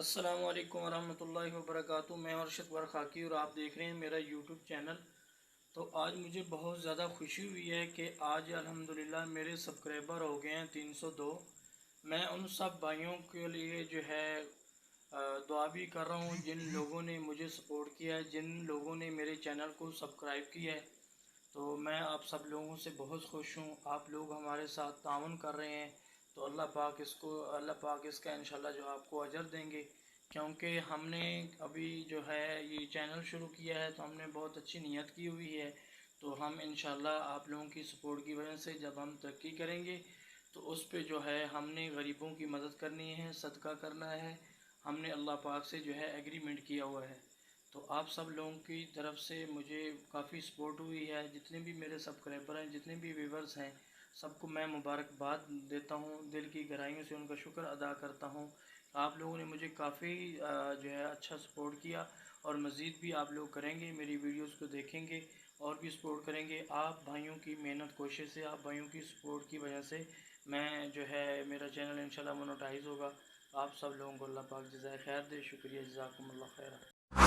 अस्सलाम वालेकुम वरहमतुल्लाहि वबरकातुहू। मैं अर्शद वरखाकी और आप देख रहे हैं मेरा यूट्यूब चैनल। तो आज मुझे बहुत ज़्यादा खुशी हुई है कि आज अल्हम्दुलिल्लाह मेरे सब्सक्राइबर हो गए हैं 302। मैं उन सब भाइयों के लिए जो है दुआ भी कर रहा हूँ जिन लोगों ने मुझे सपोर्ट किया है, जिन लोगों ने मेरे चैनल को सब्सक्राइब किया है। तो मैं आप सब लोगों से बहुत खुश हूँ। आप लोग हमारे साथ ताउन कर रहे हैं, तो अल्लाह पाक इसका इंशाल्लाह जो आपको अजर देंगे। क्योंकि हमने अभी जो है ये चैनल शुरू किया है तो हमने बहुत अच्छी नीयत की हुई है। तो हम इंशाल्लाह आप लोगों की सपोर्ट की वजह से जब हम तरक्की करेंगे तो उस पे जो है हमने गरीबों की मदद करनी है, सदका करना है। हमने अल्लाह पाक से जो है एग्रीमेंट किया हुआ है। तो आप सब लोगों की तरफ से मुझे काफ़ी सपोर्ट हुई है। जितने भी मेरे सब्सक्राइबर हैं, जितने भी व्यूवर्स हैं, सबको मैं मुबारकबाद देता हूँ, दिल की गहराइयों से उनका शुक्र अदा करता हूँ। आप लोगों ने मुझे काफ़ी जो है अच्छा सपोर्ट किया और मज़ीद भी आप लोग करेंगे, मेरी वीडियोस को देखेंगे और भी सपोर्ट करेंगे। आप भाइयों की मेहनत कोशिश से, आप भाइयों की सपोर्ट की वजह से मैं जो है मेरा चैनल इंशाल्लाह मोनेटाइज होगा। आप सब लोगों को अल्लाह पाक जज़ाए खैर दे। शुक्रिया, जज़ाकुमुल्लाह खैर।